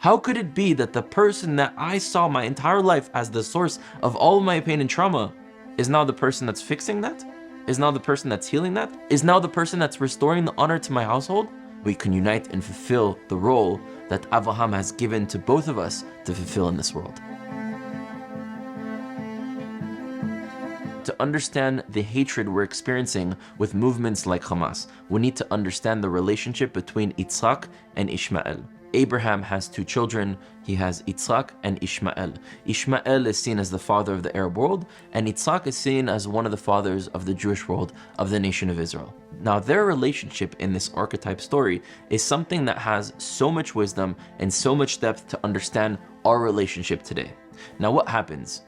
How could it be that the person that I saw my entire life as the source of all of my pain and trauma is now the person that's fixing that? Is now the person that's healing that? Is now the person that's restoring the honor to my household? We can unite and fulfill the role that Avraham has given to both of us to fulfill in this world. To understand the hatred we're experiencing with movements like Hamas, we need to understand the relationship between Yitzhak and Ishmael. Abraham has two children. He has Yitzhak and Ishmael. Ishmael is seen as the father of the Arab world, and Yitzhak is seen as one of the fathers of the Jewish world, of the nation of Israel. Now, their relationship in this archetype story is something that has so much wisdom and so much depth to understand our relationship today. Now, what happens?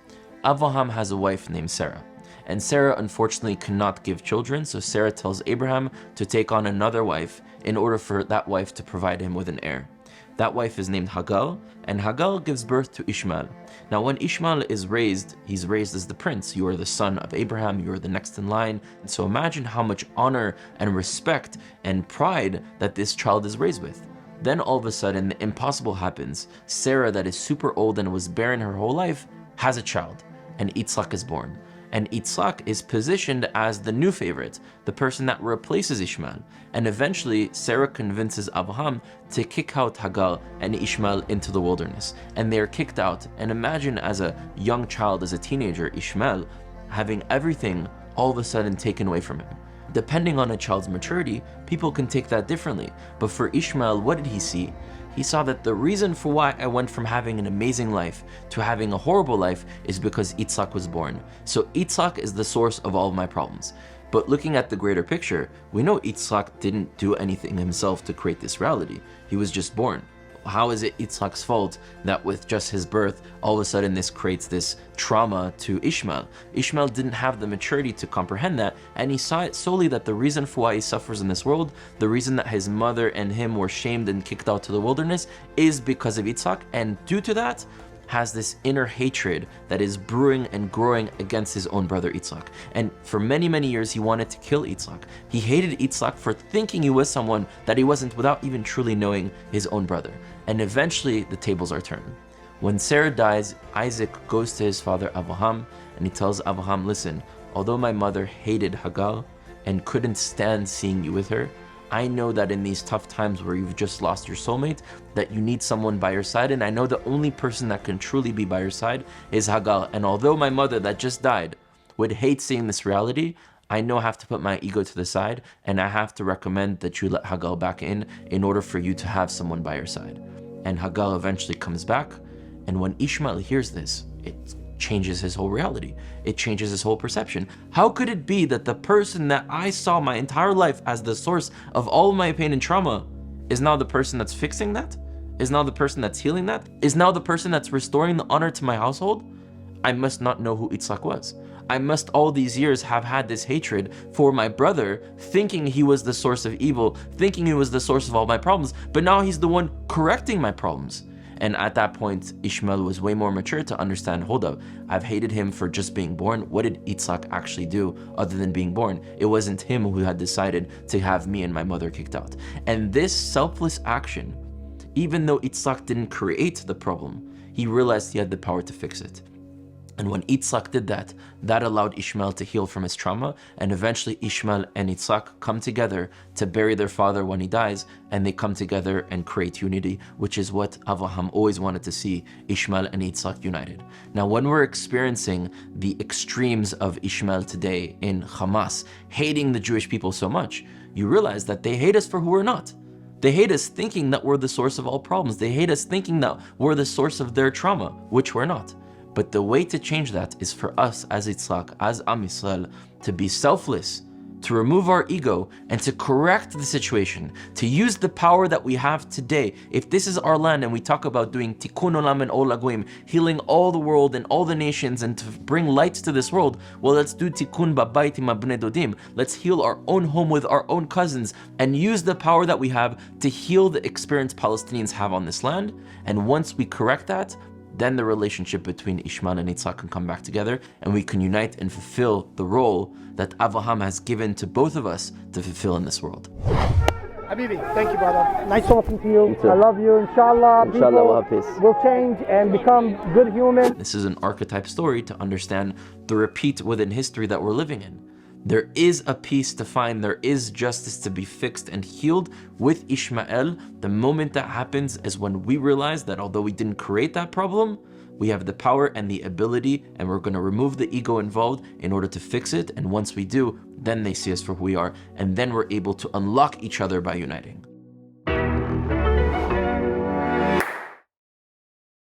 Avraham has a wife named Sarah. And Sarah unfortunately cannot give children, so Sarah tells Abraham to take on another wife in order for that wife to provide him with an heir. That wife is named Hagar, and Hagar gives birth to Ishmael. Now when Ishmael is raised, he's raised as the prince. You are the son of Abraham, you are the next in line. And so imagine how much honor and respect and pride that this child is raised with. Then all of a sudden, the impossible happens. Sarah, that is super old and was barren her whole life, has a child, and Yitzhak is born. And Yitzhak is positioned as the new favorite, the person that replaces Ishmael. And eventually, Sarah convinces Abraham to kick out Hagar and Ishmael into the wilderness. And they are kicked out. And imagine as a young child, as a teenager, Ishmael, having everything all of a sudden taken away from him. Depending on a child's maturity, people can take that differently. But for Ishmael, what did he see? He saw that the reason for why I went from having an amazing life to having a horrible life is because Yitzhak was born. So Yitzhak is the source of all of my problems. But looking at the greater picture, we know Yitzhak didn't do anything himself to create this reality. He was just born. How is it Yitzhak's fault that with just his birth, all of a sudden this creates this trauma to Ishmael? Ishmael didn't have the maturity to comprehend that, and he saw it solely that the reason for why he suffers in this world, the reason that his mother and him were shamed and kicked out to the wilderness, is because of Yitzhak, and due to that, has this inner hatred that is brewing and growing against his own brother Yitzhak. And for many, many years, he wanted to kill Yitzhak. He hated Yitzhak for thinking he was someone that he wasn't without even truly knowing his own brother. And eventually, the tables are turned. When Sarah dies, Isaac goes to his father Abraham, and he tells Abraham, listen, although my mother hated Hagar and couldn't stand seeing you with her, I know that in these tough times where you've just lost your soulmate, that you need someone by your side, and I know the only person that can truly be by your side is Hagar. And although my mother that just died would hate seeing this reality, I know I have to put my ego to the side, and I have to recommend that you let Hagar back in order for you to have someone by your side. And Hagar eventually comes back, and when Ishmael hears this, it changes his whole reality. It changes his whole perception. How could it be that the person that I saw my entire life as the source of all of my pain and trauma is now the person that's fixing that? Is now the person that's healing that? Is now the person that's restoring the honor to my household? I must not know who Yitzhak was. I must all these years have had this hatred for my brother, thinking he was the source of evil, thinking he was the source of all my problems, but now he's the one correcting my problems. And at that point, Ishmael was way more mature to understand, hold up, I've hated him for just being born. What did Yitzhak actually do other than being born? It wasn't him who had decided to have me and my mother kicked out. And this selfless action, even though Yitzhak didn't create the problem, he realized he had the power to fix it. And when Yitzhak did that, that allowed Ishmael to heal from his trauma, and eventually Ishmael and Yitzhak come together to bury their father when he dies, and they come together and create unity, which is what Avraham always wanted to see, Ishmael and Yitzhak united. Now, when we're experiencing the extremes of Ishmael today in Hamas, hating the Jewish people so much, you realize that they hate us for who we're not. They hate us thinking that we're the source of all problems. They hate us thinking that we're the source of their trauma, which we're not. But the way to change that is for us as Yitzhak, as Am Yisrael, to be selfless, to remove our ego, and to correct the situation, to use the power that we have today. If this is our land and we talk about doing tikkun olam and ol hagoyim, healing all the world and all the nations and to bring light to this world, well, let's do tikkun babayit im bnei dodim. Let's heal our own home with our own cousins and use the power that we have to heal the experience Palestinians have on this land. And once we correct that, then the relationship between Ishmael and Yitzhak can come back together, and we can unite and fulfill the role that Avraham has given to both of us to fulfill in this world. Habibi, thank you, brother. Nice talking to you. too. I love you. Inshallah, Inshallah, we'll people have peace. will change and become good humans. This is an archetype story to understand the repeat within history that we're living in. There is a peace to find, there is justice to be fixed and healed with Ishmael. The moment that happens is when we realize that although we didn't create that problem, we have the power and the ability, and we're going to remove the ego involved in order to fix it. And once we do, then they see us for who we are, and then we're able to unlock each other by uniting.